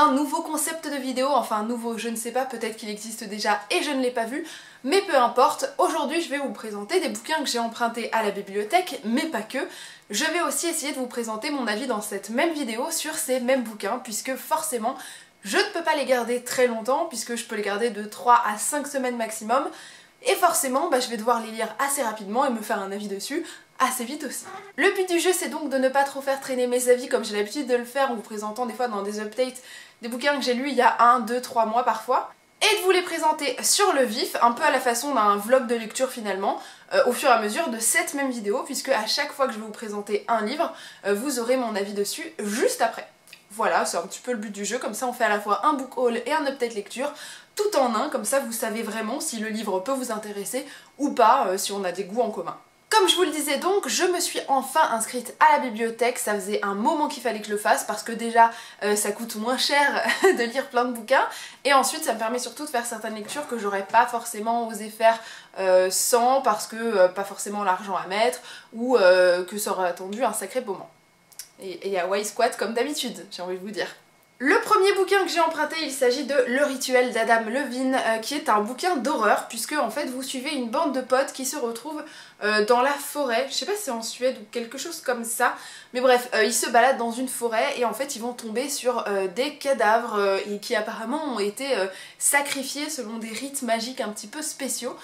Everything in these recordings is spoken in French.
un nouveau concept de vidéo, enfin nouveau je ne sais pas, peut-être qu'il existe déjà et je ne l'ai pas vu, mais peu importe, aujourd'hui je vais vous présenter des bouquins que j'ai empruntés à la bibliothèque, mais pas que. Je vais aussi essayer de vous présenter mon avis dans cette même vidéo sur ces mêmes bouquins, puisque forcément je ne peux pas les garder très longtemps, puisque je peux les garder de 3 à 5 semaines maximum, et forcément je vais devoir les lire assez rapidement et me faire un avis dessus assez vite aussi. Le but du jeu c'est donc de ne pas trop faire traîner mes avis comme j'ai l'habitude de le faire en vous présentant des fois dans des updates des bouquins que j'ai lus il y a 1, 2, 3 mois parfois, et de vous les présenter sur le vif, un peu à la façon d'un vlog de lecture finalement, au fur et à mesure de cette même vidéo, puisque à chaque fois que je vais vous présenter un livre, vous aurez mon avis dessus juste après. Voilà, c'est un petit peu le but du jeu, comme ça on fait à la fois un book haul et un update lecture, tout en un, comme ça vous savez vraiment si le livre peut vous intéresser ou pas, si on a des goûts en commun. Comme je vous le disais donc, je me suis enfin inscrite à la bibliothèque, ça faisait un moment qu'il fallait que je le fasse parce que déjà ça coûte moins cher de lire plein de bouquins et ensuite ça me permet surtout de faire certaines lectures que j'aurais pas forcément osé faire sans, parce que pas forcément l'argent à mettre ou que ça aurait attendu un sacré moment. Et à Why Squat comme d'habitude, j'ai envie de vous dire. Le premier bouquin que j'ai emprunté, il s'agit de Le Rituel d'Adam Levine, qui est un bouquin d'horreur, puisque en fait vous suivez une bande de potes qui se retrouvent dans la forêt, je sais pas si c'est en Suède ou quelque chose comme ça, mais bref, ils se baladent dans une forêt et en fait ils vont tomber sur des cadavres qui apparemment ont été sacrifiés selon des rites magiques un petit peu spéciaux.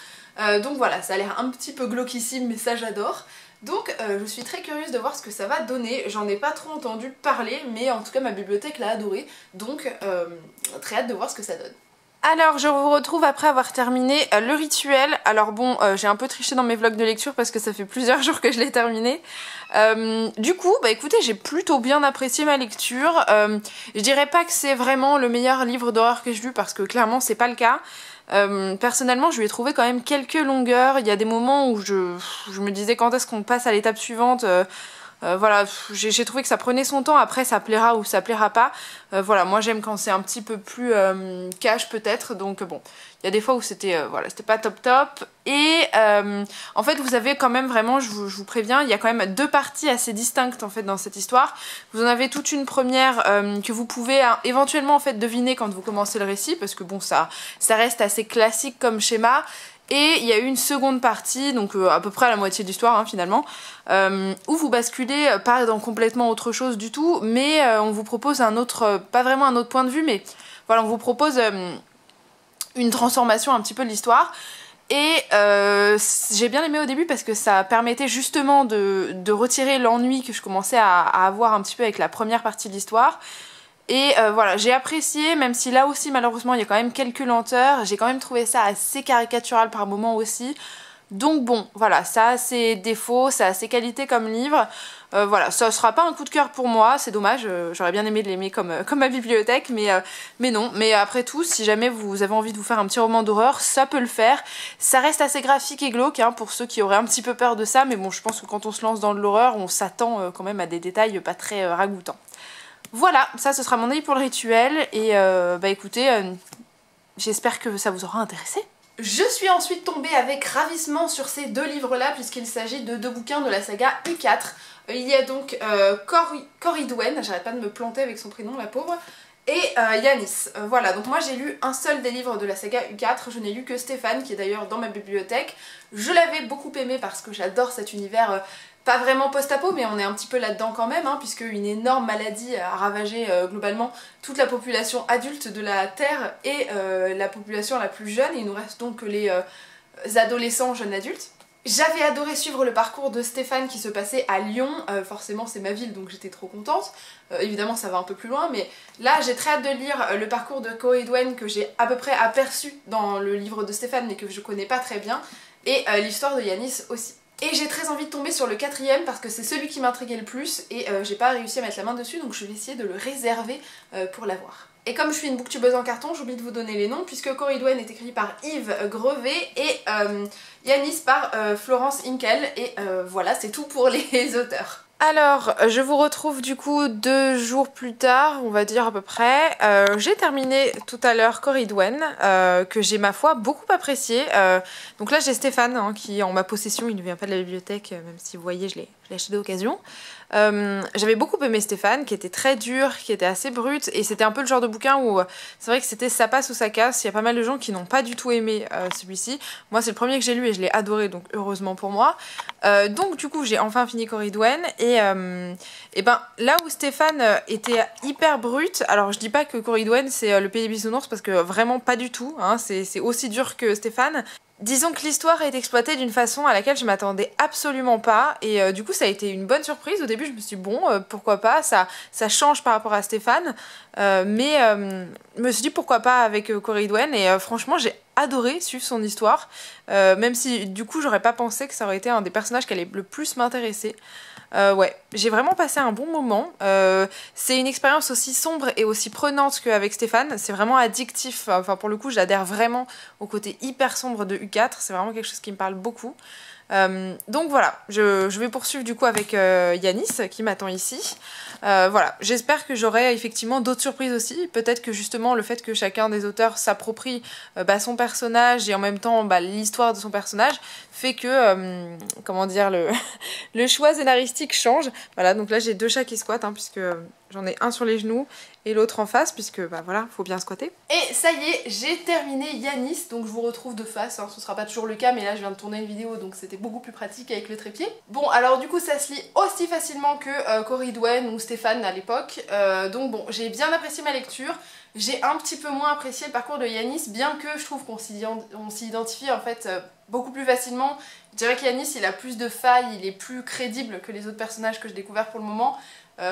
Donc voilà, ça a l'air un petit peu glauquissime, mais ça j'adore. Donc je suis très curieuse de voir ce que ça va donner, j'en ai pas trop entendu parler, mais en tout cas ma bibliothèque l'a adoré, donc très hâte de voir ce que ça donne. Alors je vous retrouve après avoir terminé Le Rituel. Alors bon, j'ai un peu triché dans mes vlogs de lecture parce que ça fait plusieurs jours que je l'ai terminé. Du coup, bah écoutez, j'ai plutôt bien apprécié ma lecture. Je dirais pas que c'est vraiment le meilleur livre d'horreur que j'ai lu parce que clairement c'est pas le cas. Personnellement je lui ai trouvé quand même quelques longueurs, il y a des moments où je me disais quand est-ce qu'on passe à l'étape suivante, voilà, j'ai trouvé que ça prenait son temps, après ça plaira ou ça plaira pas, voilà, moi j'aime quand c'est un petit peu plus cash peut-être, donc bon, il y a des fois où c'était voilà, c'était pas top top, et en fait vous avez quand même vraiment, je vous préviens, il y a quand même deux parties assez distinctes en fait dans cette histoire. Vous en avez toute une première que vous pouvez éventuellement en fait deviner quand vous commencez le récit, parce que bon ça reste assez classique comme schéma. Et il y a eu une seconde partie, donc à peu près à la moitié de l'histoire hein, finalement, où vous basculez pas dans complètement autre chose du tout, mais on vous propose un autre, pas vraiment un autre point de vue, mais voilà, on vous propose une transformation un petit peu de l'histoire. Et j'ai bien aimé au début parce que ça permettait justement de retirer l'ennui que je commençais à avoir un petit peu avec la première partie de l'histoire. Et voilà, j'ai apprécié, même si là aussi malheureusement il y a quand même quelques lenteurs, j'ai quand même trouvé ça assez caricatural par moments aussi. Donc bon, voilà, ça a ses défauts, ça a ses qualités comme livre. Voilà, ça sera pas un coup de cœur pour moi, c'est dommage, j'aurais bien aimé l'aimer comme ma bibliothèque, mais non. Mais après tout, si jamais vous avez envie de vous faire un petit roman d'horreur, ça peut le faire. Ça reste assez graphique et glauque hein, pour ceux qui auraient un petit peu peur de ça, mais bon, je pense que quand on se lance dans de l'horreur, on s'attend quand même à des détails pas très ragoûtants. Voilà, ça ce sera mon avis pour Le Rituel et bah écoutez, j'espère que ça vous aura intéressé. Je suis ensuite tombée avec ravissement sur ces deux livres-là puisqu'il s'agit de deux bouquins de la saga U4. Il y a donc Corey Dwen, j'arrête pas de me planter avec son prénom la pauvre, et Yanis. Voilà, donc moi j'ai lu un seul des livres de la saga U4, je n'ai lu que Stéphane qui est d'ailleurs dans ma bibliothèque. Je l'avais beaucoup aimé parce que j'adore cet univers pas vraiment post-apo, mais on est un petit peu là-dedans quand même, hein, puisque une énorme maladie a ravagé globalement toute la population adulte de la Terre et la population la plus jeune, et il nous reste donc que les adolescents, jeunes adultes. J'avais adoré suivre le parcours de Stéphane qui se passait à Lyon, forcément c'est ma ville donc j'étais trop contente, évidemment ça va un peu plus loin, mais là j'ai très hâte de lire le parcours de Corey Dwen que j'ai à peu près aperçu dans le livre de Stéphane mais que je connais pas très bien, et l'histoire de Yanis aussi. Et j'ai très envie de tomber sur le quatrième parce que c'est celui qui m'intriguait le plus et j'ai pas réussi à mettre la main dessus, donc je vais essayer de le réserver pour l'avoir. Et comme je suis une booktubeuse en carton, j'oublie de vous donner les noms puisque Corey Dwen est écrit par Yves Grevet et Yanis par Florence Hinkel, et voilà, c'est tout pour les auteurs. Alors, je vous retrouve du coup 2 jours plus tard, on va dire à peu près. J'ai terminé tout à l'heure Corey Dwen, que j'ai ma foi beaucoup apprécié. Donc là j'ai Stéphane hein, qui est en ma possession, il ne vient pas de la bibliothèque, même si vous voyez je l'ai acheté d'occasion. J'avais beaucoup aimé Stéphane, qui était très dur, qui était assez brut, et c'était un peu le genre de bouquin où c'est vrai que c'était ça passe ou ça casse. Il y a pas mal de gens qui n'ont pas du tout aimé celui-ci. Moi c'est le premier que j'ai lu et je l'ai adoré, donc heureusement pour moi. Donc du coup j'ai enfin fini Corridwen, et ben là où Stéphane était hyper brut, alors je dis pas que Corridwen c'est le pays des bisounours, parce que vraiment pas du tout, hein, c'est aussi dur que Stéphane. Disons que l'histoire est exploitée d'une façon à laquelle je m'attendais absolument pas, et du coup ça a été une bonne surprise. Au début je me suis dit bon pourquoi pas, ça change par rapport à Stéphane, mais je me suis dit pourquoi pas avec Corridwen, et franchement j'ai adoré suivre son histoire, même si du coup j'aurais pas pensé que ça aurait été un des personnages qui allait le plus m'intéresser. Ouais, j'ai vraiment passé un bon moment. C'est une expérience aussi sombre et aussi prenante qu'avec Stéphane. C'est vraiment addictif. Enfin, pour le coup, j'adhère vraiment au côté hyper sombre de U4. C'est vraiment quelque chose qui me parle beaucoup. Donc voilà, je vais poursuivre du coup avec Yanis qui m'attend ici. Voilà, j'espère que j'aurai effectivement d'autres surprises aussi. Peut-être que justement le fait que chacun des auteurs s'approprie son personnage et en même temps l'histoire de son personnage fait que, comment dire, le choix scénaristique change. Voilà, donc là j'ai deux chats qui squattent, hein, puisque j'en ai un sur les genoux et l'autre en face, puisque voilà, faut bien squatter. Et ça y est, j'ai terminé Yanis, donc je vous retrouve de face, hein. Ce sera pas toujours le cas, mais là je viens de tourner une vidéo, donc c'était beaucoup plus pratique avec le trépied. Bon, alors du coup ça se lit aussi facilement que Corridwen ou Stéphane à l'époque, donc bon, j'ai bien apprécié ma lecture. J'ai un petit peu moins apprécié le parcours de Yanis, bien que je trouve qu'on s'y identifie en fait beaucoup plus facilement. Je dirais qu'Yanis il a plus de failles, il est plus crédible que les autres personnages que j'ai découverts pour le moment.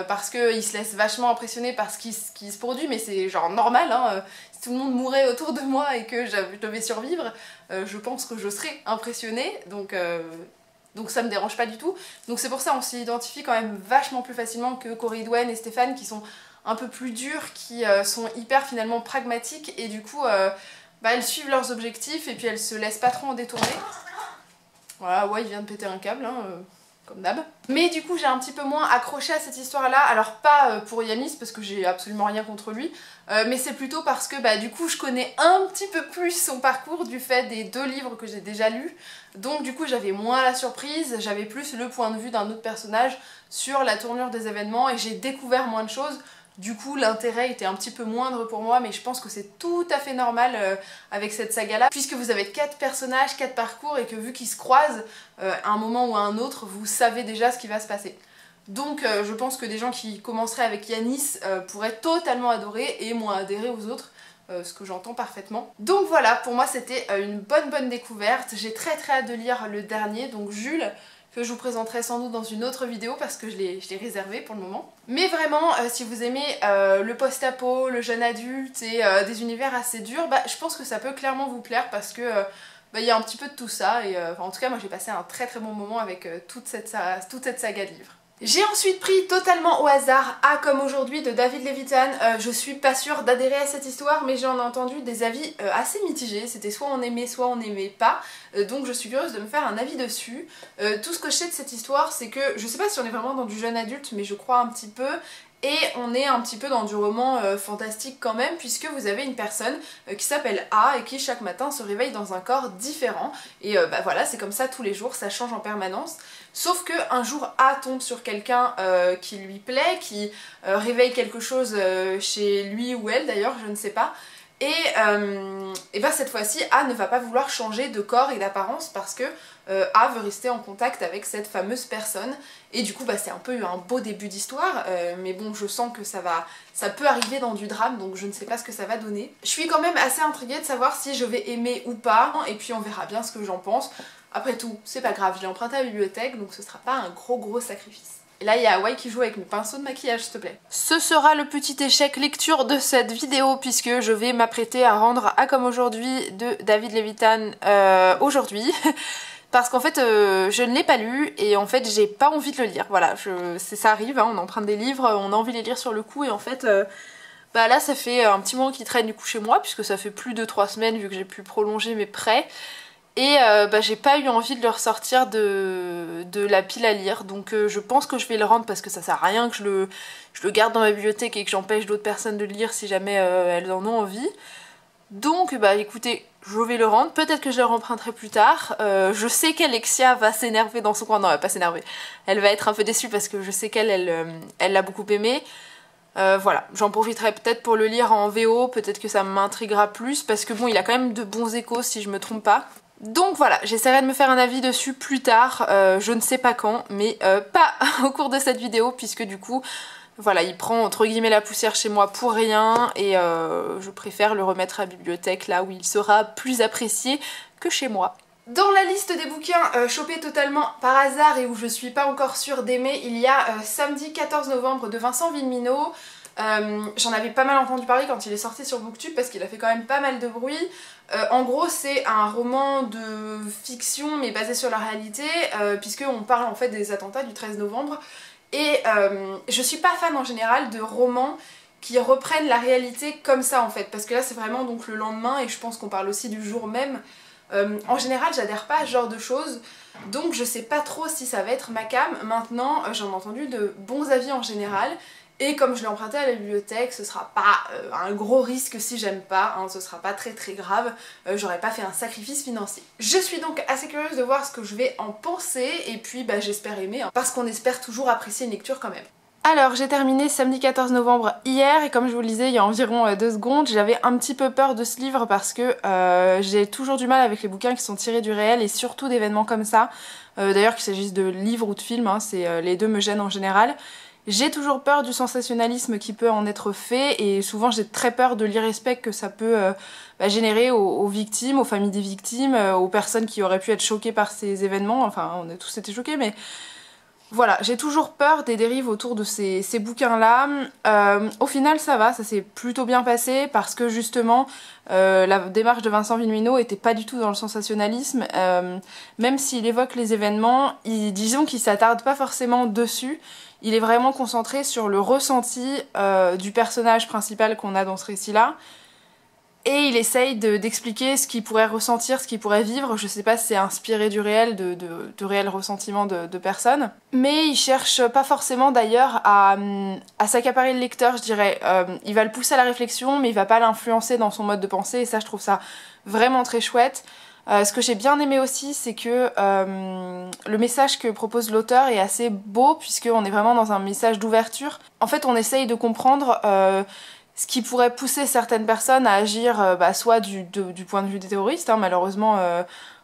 Parce qu'il se laisse vachement impressionner par ce qui se produit, mais c'est genre normal, hein. Si tout le monde mourait autour de moi et que je devais survivre, je pense que je serais impressionnée, donc ça me dérange pas du tout. Donc c'est pour ça on s'y identifie quand même vachement plus facilement que Corridwen et Stéphane, qui sont un peu plus durs, qui sont hyper finalement pragmatiques, et du coup elles suivent leurs objectifs et puis elles se laissent pas trop en détourner. Voilà, ouais, il vient de péter un câble, hein, comme d'hab. Mais du coup j'ai un petit peu moins accroché à cette histoire là, alors pas pour Yanis parce que j'ai absolument rien contre lui, mais c'est plutôt parce que du coup je connais un petit peu plus son parcours du fait des deux livres que j'ai déjà lus, donc du coup j'avais moins la surprise, j'avais plus le point de vue d'un autre personnage sur la tournure des événements et j'ai découvert moins de choses. Du coup l'intérêt était un petit peu moindre pour moi, mais je pense que c'est tout à fait normal avec cette saga là, puisque vous avez 4 personnages, 4 parcours, et que vu qu'ils se croisent à un moment ou à un autre, vous savez déjà ce qui va se passer. Donc je pense que des gens qui commenceraient avec Yanis pourraient totalement adorer et moins adhérer aux autres, ce que j'entends parfaitement. Donc voilà, pour moi c'était une bonne découverte. J'ai très hâte de lire le dernier, donc Jules, que je vous présenterai sans doute dans une autre vidéo parce que je l'ai réservé pour le moment. Mais vraiment, si vous aimez le post-apo, le jeune adulte et des univers assez durs, je pense que ça peut clairement vous plaire parce que il y a un petit peu de tout ça, et en tout cas moi j'ai passé un très bon moment avec toute cette saga de livres. J'ai ensuite pris totalement au hasard A comme aujourd'hui de David Levitan. Je suis pas sûre d'adhérer à cette histoire, mais j'en ai entendu des avis assez mitigés. C'était soit on aimait, soit on n'aimait pas. Donc je suis curieuse de me faire un avis dessus. Tout ce que je sais de cette histoire, c'est que je sais pas si on est vraiment dans du jeune adulte, mais je crois un petit peu. Et on est un petit peu dans du roman fantastique quand même, puisque vous avez une personne qui s'appelle A et qui chaque matin se réveille dans un corps différent. Et voilà, c'est comme ça tous les jours, ça change en permanence. Sauf qu'un jour A tombe sur quelqu'un qui lui plaît, qui réveille quelque chose chez lui ou elle d'ailleurs, je ne sais pas. Et cette fois-ci, A ne va pas vouloir changer de corps et d'apparence parce que A veut rester en contact avec cette fameuse personne. Et du coup, c'est un peu un beau début d'histoire, mais bon, je sens que ça peut arriver dans du drame, donc je ne sais pas ce que ça va donner. Je suis quand même assez intriguée de savoir si je vais aimer ou pas, et puis on verra bien ce que j'en pense. Après tout, c'est pas grave, je l'ai emprunté à la bibliothèque, donc ce sera pas un gros sacrifice. Et là, il y a Hawaii qui joue avec mes pinceaux de maquillage, s'il te plaît. Ce sera le petit échec lecture de cette vidéo, puisque je vais m'apprêter à rendre A comme aujourd'hui de David Levitan aujourd'hui. Parce qu'en fait, je ne l'ai pas lu, et en fait, j'ai pas envie de le lire. Voilà, ça arrive, hein, on emprunte des livres, on a envie de les lire sur le coup, et en fait... là, ça fait un petit moment qu'il traîne du coup chez moi, puisque ça fait plus de 3 semaines, vu que j'ai pu prolonger mes prêts. Et j'ai pas eu envie de le ressortir de la pile à lire, donc je pense que je vais le rendre parce que ça sert à rien que je le garde dans ma bibliothèque et que j'empêche d'autres personnes de le lire si jamais elles en ont envie. Donc écoutez, je vais le rendre. Peut-être que je le remprunterai plus tard. Je sais qu'Alexia va s'énerver dans son coin. Non, elle va pas s'énerver. Elle va être un peu déçue parce que je sais elle l'a beaucoup aimé. Voilà, j'en profiterai peut-être pour le lire en VO, peut-être que ça m'intriguera plus, parce que bon, il a quand même de bons échos si je me trompe pas. Donc voilà, j'essaierai de me faire un avis dessus plus tard, je ne sais pas quand, mais pas au cours de cette vidéo, puisque du coup, voilà, il prend entre guillemets la poussière chez moi pour rien, et je préfère le remettre à la bibliothèque, là où il sera plus apprécié que chez moi. Dans la liste des bouquins chopés totalement par hasard et où je suis pas encore sûre d'aimer, il y a Samedi 14 novembre de Vincent Villeminot. J'en avais pas mal entendu parler quand il est sorti sur Booktube parce qu'il a fait quand même pas mal de bruit. En gros, c'est un roman de fiction mais basé sur la réalité, puisqu'on parle en fait des attentats du 13 novembre. Et je suis pas fan en général de romans qui reprennent la réalité comme ça en fait, parce que là c'est vraiment donc le lendemain et je pense qu'on parle aussi du jour même. En général j'adhère pas à ce genre de choses, donc je sais pas trop si ça va être ma came. Maintenant j'en ai entendu de bons avis en général, et comme je l'ai emprunté à la bibliothèque, ce sera pas un gros risque si j'aime pas, hein, ce sera pas très grave, j'aurais pas fait un sacrifice financier. Je suis donc assez curieuse de voir ce que je vais en penser, et puis bah, j'espère aimer, hein, parce qu'on espère toujours apprécier une lecture quand même. Alors j'ai terminé Samedi 14 novembre hier et comme je vous le disais il y a environ 2 secondes, j'avais un petit peu peur de ce livre parce que j'ai toujours du mal avec les bouquins qui sont tirés du réel et surtout d'événements comme ça. D'ailleurs qu'il s'agisse de livres ou de films, hein, les deux me gênent en général. J'ai toujours peur du sensationnalisme qui peut en être fait et souvent j'ai très peur de l'irrespect que ça peut générer aux victimes, aux familles des victimes, aux personnes qui auraient pu être choquées par ces événements. Enfin on a tous été choqués mais... Voilà, j'ai toujours peur des dérives autour de ces bouquins-là. Au final, ça va, ça s'est plutôt bien passé parce que justement, la démarche de Vincent Villeminot était pas du tout dans le sensationnalisme. Même s'il évoque les événements, disons qu'il s'attarde pas forcément dessus. Il est vraiment concentré sur le ressenti du personnage principal qu'on a dans ce récit-là. Et il essaye d'expliquer ce qu'il pourrait ressentir, ce qu'il pourrait vivre. Je sais pas si c'est inspiré du réel, de réels ressentiments de personnes. Mais il cherche pas forcément d'ailleurs à s'accaparer le lecteur, je dirais. Il va le pousser à la réflexion, mais il va pas l'influencer dans son mode de pensée. Et ça, je trouve ça vraiment très chouette. Ce que j'ai bien aimé aussi, c'est que le message que propose l'auteur est assez beau, puisqu'on est vraiment dans un message d'ouverture. En fait, on essaye de comprendre... ce qui pourrait pousser certaines personnes à agir soit du point de vue des terroristes, hein, malheureusement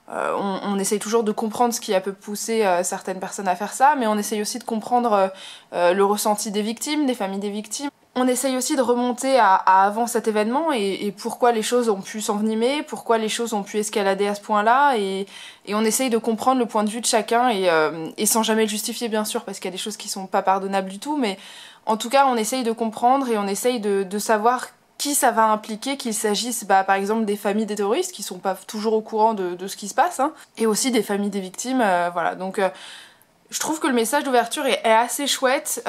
on essaye toujours de comprendre ce qui a pu pousser certaines personnes à faire ça, mais on essaye aussi de comprendre le ressenti des victimes, des familles des victimes. On essaye aussi de remonter à avant cet événement et pourquoi les choses ont pu s'envenimer, pourquoi les choses ont pu escalader à ce point-là, et on essaye de comprendre le point de vue de chacun et sans jamais le justifier bien sûr, parce qu'il y a des choses qui sont pas pardonnables du tout, mais en tout cas on essaye de comprendre et on essaye de savoir qui ça va impliquer, qu'il s'agisse par exemple des familles des terroristes qui sont pas toujours au courant de ce qui se passe, hein, et aussi des familles des victimes, voilà. Donc je trouve que le message d'ouverture est assez chouette,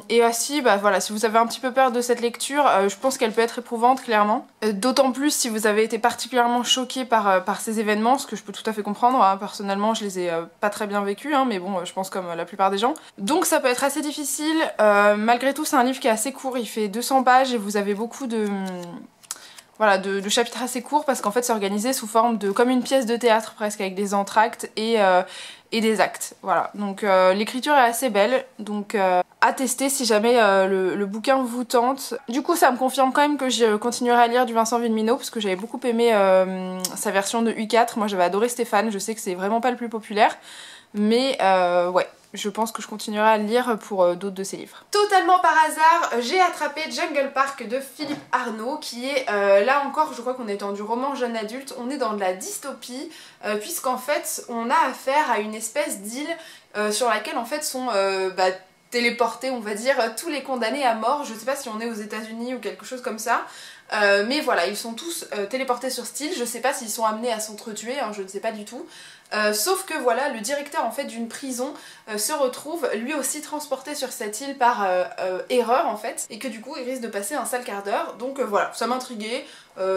et aussi voilà, si vous avez un petit peu peur de cette lecture, je pense qu'elle peut être éprouvante clairement. D'autant plus si vous avez été particulièrement choqué par ces événements, ce que je peux tout à fait comprendre, hein. Personnellement je les ai pas très bien vécus, hein, mais bon je pense comme la plupart des gens. Donc ça peut être assez difficile, malgré tout c'est un livre qui est assez court, il fait 200 pages et vous avez beaucoup de chapitres assez courts parce qu'en fait c'est organisé sous forme comme une pièce de théâtre presque, avec des entr'actes et des actes. Voilà, donc l'écriture est assez belle, donc à tester si jamais le bouquin vous tente. Du coup ça me confirme quand même que je continuerai à lire du Vincent Villeminot parce que j'avais beaucoup aimé sa version de U4, moi j'avais adoré Stéphane, je sais que c'est vraiment pas le plus populaire, mais ouais. Je pense que je continuerai à le lire pour d'autres de ses livres. Totalement par hasard, j'ai attrapé Jungle Park de Philippe Arnaud, qui est là encore, je crois qu'on est dans du roman jeune adulte, on est dans de la dystopie, puisqu'en fait on a affaire à une espèce d'île sur laquelle en fait sont téléportés, on va dire, tous les condamnés à mort. Je sais pas si on est aux États-Unis ou quelque chose comme ça. Mais voilà, ils sont tous téléportés sur cette île, je sais pas s'ils sont amenés à s'entretuer, hein, je ne sais pas du tout. Sauf que voilà, le directeur en fait d'une prison se retrouve lui aussi transporté sur cette île par erreur en fait, et que du coup il risque de passer un sale quart d'heure. Donc voilà, ça m'intriguait,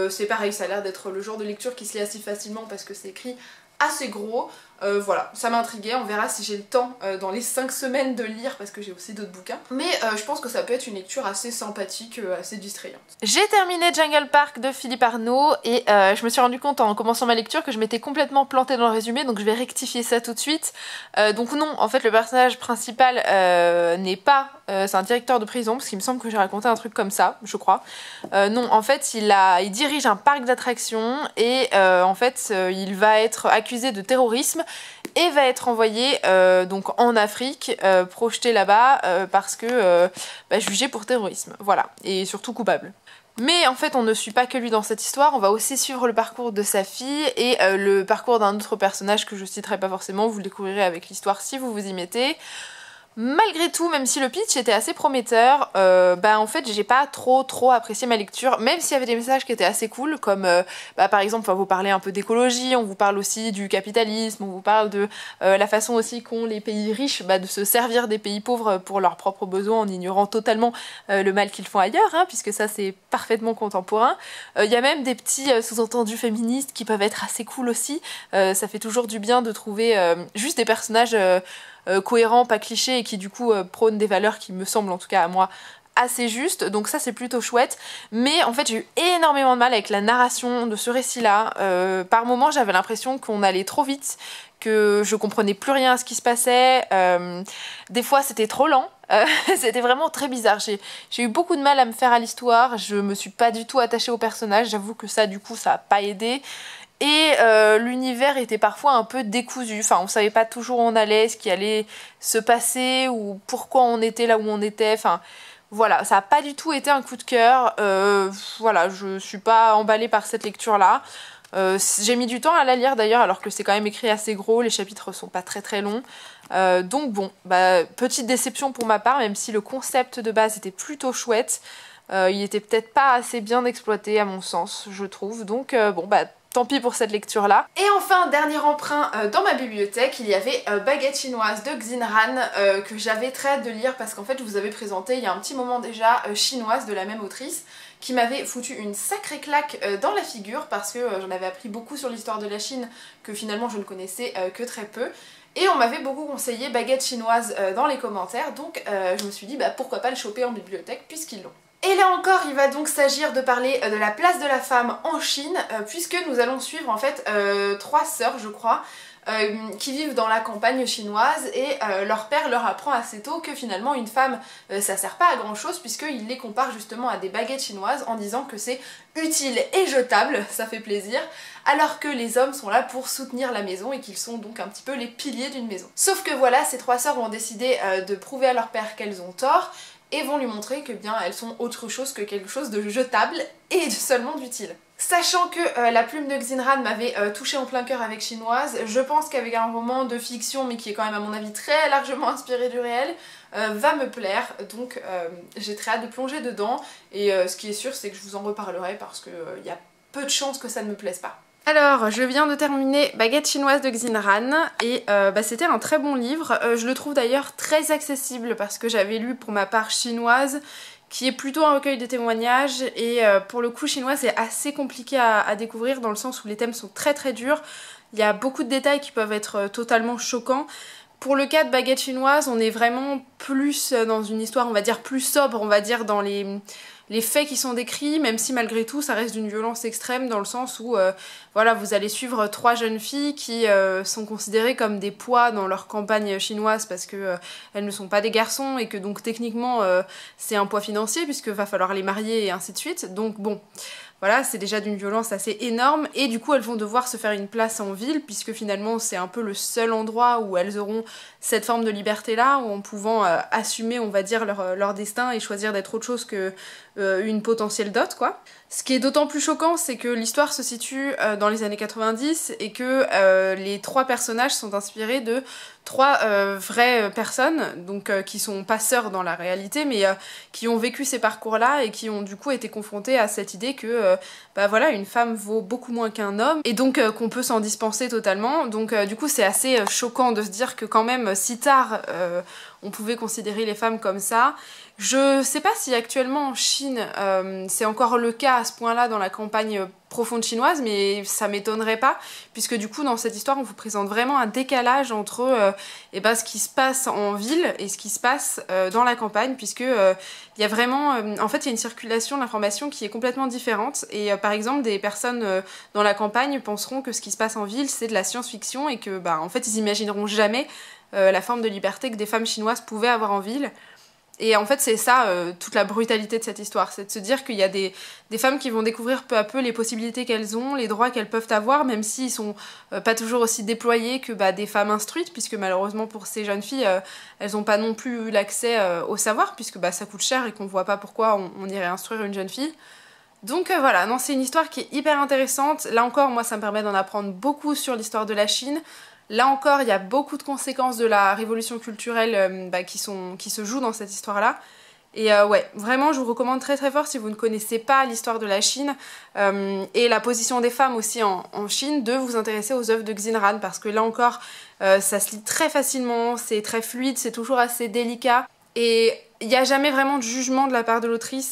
c'est pareil, ça a l'air d'être le genre de lecture qui se lit assez facilement parce que c'est écrit assez gros. Voilà, ça m'intriguait, on verra si j'ai le temps dans les 5 semaines de lire parce que j'ai aussi d'autres bouquins. Mais je pense que ça peut être une lecture assez sympathique, assez distrayante. J'ai terminé Jungle Park de Philippe Arnaud et je me suis rendu compte en commençant ma lecture que je m'étais complètement plantée dans le résumé, donc je vais rectifier ça tout de suite. Donc non, en fait le personnage principal n'est pas... c'est un directeur de prison, parce qu'il me semble que j'ai raconté un truc comme ça, je crois. Non, en fait il dirige un parc d'attractions et en fait il va être accusé de terrorisme et va être envoyé donc en Afrique, projeté là-bas parce que jugé pour terrorisme, voilà, et surtout coupable. Mais en fait on ne suit pas que lui dans cette histoire, on va aussi suivre le parcours de sa fille et le parcours d'un autre personnage que je citerai pas forcément, vous le découvrirez avec l'histoire si vous vous y mettez. Malgré tout, même si le pitch était assez prometteur, en fait j'ai pas trop apprécié ma lecture, même s'il y avait des messages qui étaient assez cool, comme par exemple on va vous parler un peu d'écologie, on vous parle aussi du capitalisme, on vous parle de la façon aussi qu'ont les pays riches de se servir des pays pauvres pour leurs propres besoins en ignorant totalement le mal qu'ils font ailleurs, hein, puisque ça c'est parfaitement contemporain. Il y a même des petits sous-entendus féministes qui peuvent être assez cool aussi, ça fait toujours du bien de trouver juste des personnages cohérents, pas clichés et qui du coup prônent des valeurs qui me semblent en tout cas à moi assez justes, donc ça c'est plutôt chouette. Mais en fait j'ai eu énormément de mal avec la narration de ce récit là, par moments j'avais l'impression qu'on allait trop vite, que je comprenais plus rien à ce qui se passait, des fois c'était trop lent. C'était vraiment très bizarre, j'ai eu beaucoup de mal à me faire à l'histoire, je me suis pas du tout attachée au personnage, j'avoue que ça du coup ça a pas aidé. Et l'univers était parfois un peu décousu, enfin on savait pas toujours où on allait, ce qui allait se passer ou pourquoi on était là où on était, enfin voilà, ça a pas du tout été un coup de cœur, voilà, je suis pas emballée par cette lecture là. J'ai mis du temps à la lire d'ailleurs alors que c'est quand même écrit assez gros, les chapitres sont pas très longs, donc bon, petite déception pour ma part, même si le concept de base était plutôt chouette, il était peut-être pas assez bien exploité à mon sens, je trouve, donc tant pis pour cette lecture là. Et enfin, dernier emprunt dans ma bibliothèque, il y avait Baguette chinoise de Xinran que j'avais très hâte de lire parce qu'en fait je vous avais présenté il y a un petit moment déjà Chinoise de la même autrice qui m'avait foutu une sacrée claque dans la figure parce que j'en avais appris beaucoup sur l'histoire de la Chine que finalement je ne connaissais que très peu. Et on m'avait beaucoup conseillé Baguette chinoise dans les commentaires, donc je me suis dit pourquoi pas le choper en bibliothèque puisqu'ils l'ont. Et là encore, il va donc s'agir de parler de la place de la femme en Chine, puisque nous allons suivre en fait 3 sœurs, je crois, qui vivent dans la campagne chinoise et leur père leur apprend assez tôt que finalement une femme ça sert pas à grand chose puisqu'il les compare justement à des baguettes chinoises en disant que c'est utile et jetable, ça fait plaisir, alors que les hommes sont là pour soutenir la maison et qu'ils sont donc un petit peu les piliers d'une maison. Sauf que voilà, ces 3 sœurs vont décider de prouver à leur père qu'elles ont tort et vont lui montrer que bien elles sont autre chose que quelque chose de jetable et seulement d'utile. Sachant que la plume de Xinran m'avait touché en plein cœur avec Chinoise, je pense qu'avec un roman de fiction mais qui est quand même à mon avis très largement inspiré du réel, va me plaire, donc j'ai très hâte de plonger dedans et ce qui est sûr c'est que je vous en reparlerai parce qu'il y a peu de chances que ça ne me plaise pas. Alors, je viens de terminer Baguette chinoise de Xinran et c'était un très bon livre. Je le trouve d'ailleurs très accessible parce que j'avais lu pour ma part Chinoise, qui est plutôt un recueil de témoignages et pour le coup Chinoise c'est assez compliqué à découvrir dans le sens où les thèmes sont très durs. Il y a beaucoup de détails qui peuvent être totalement choquants. Pour le cas de Baguette chinoise, on est vraiment plus dans une histoire, on va dire, plus sobre, on va dire, dans les faits qui sont décrits, même si malgré tout ça reste d'une violence extrême dans le sens où voilà, vous allez suivre 3 jeunes filles qui sont considérées comme des poids dans leur campagne chinoise parce que elles ne sont pas des garçons et que donc techniquement c'est un poids financier puisque va falloir les marier et ainsi de suite. Donc bon, voilà, c'est déjà d'une violence assez énorme et du coup elles vont devoir se faire une place en ville puisque finalement c'est un peu le seul endroit où elles auront cette forme de liberté là, où en pouvant assumer on va dire leur destin et choisir d'être autre chose que une potentielle dot quoi. Ce qui est d'autant plus choquant c'est que l'histoire se situe dans les années 90 et que les 3 personnages sont inspirés de 3 vraies personnes, donc qui sont pas sœurs dans la réalité mais qui ont vécu ces parcours là et qui ont du coup été confrontées à cette idée que voilà, une femme vaut beaucoup moins qu'un homme et donc qu'on peut s'en dispenser totalement, donc du coup c'est assez choquant de se dire que quand même si tard on pouvait considérer les femmes comme ça. Je sais pas si actuellement en Chine c'est encore le cas à ce point là dans la campagne profonde chinoise, mais ça m'étonnerait pas, puisque du coup dans cette histoire on vous présente vraiment un décalage entre ce qui se passe en ville et ce qui se passe dans la campagne, puisque il y a vraiment, en fait il y a une circulation de l'information qui est complètement différente, et par exemple des personnes dans la campagne penseront que ce qui se passe en ville c'est de la science-fiction, et que en fait ils imagineront jamais la forme de liberté que des femmes chinoises pouvaient avoir en ville. Et en fait c'est ça toute la brutalité de cette histoire, c'est de se dire qu'il y a des femmes qui vont découvrir peu à peu les possibilités qu'elles ont, les droits qu'elles peuvent avoir, même s'ils sont pas toujours aussi déployés que des femmes instruites, puisque malheureusement pour ces jeunes filles, elles n'ont pas non plus eu l'accès au savoir, puisque ça coûte cher et qu'on voit pas pourquoi on irait instruire une jeune fille. Donc voilà, non, c'est une histoire qui est hyper intéressante. Là encore, moi ça me permet d'en apprendre beaucoup sur l'histoire de la Chine. Là encore, il y a beaucoup de conséquences de la révolution culturelle qui se jouent dans cette histoire-là. Et ouais, vraiment, je vous recommande très très fort, si vous ne connaissez pas l'histoire de la Chine et la position des femmes aussi en Chine, de vous intéresser aux œuvres de Xinran, parce que là encore, ça se lit très facilement, c'est très fluide, c'est toujours assez délicat. Et il n'y a jamais vraiment de jugement de la part de l'autrice,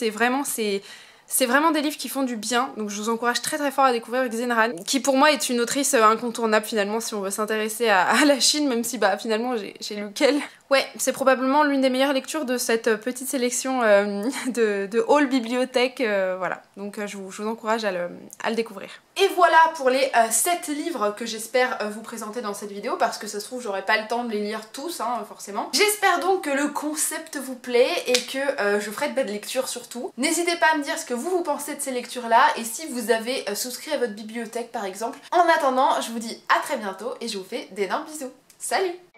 c'est vraiment des livres qui font du bien, donc je vous encourage très très fort à découvrir Xinran, qui pour moi est une autrice incontournable finalement si on veut s'intéresser à la Chine, même si finalement j'ai lu qu'elle. Ouais, c'est probablement l'une des meilleures lectures de cette petite sélection de Haul Bibliothèque, voilà. Donc je vous encourage à le découvrir. Et voilà pour les 7 livres que j'espère vous présenter dans cette vidéo, parce que ça se trouve j'aurai pas le temps de les lire tous, forcément. J'espère donc que le concept vous plaît et que je ferai de belles lectures surtout. N'hésitez pas à me dire ce que vous pensez de ces lectures-là et si vous avez souscrit à votre bibliothèque par exemple. En attendant, je vous dis à très bientôt et je vous fais d'énormes bisous. Salut!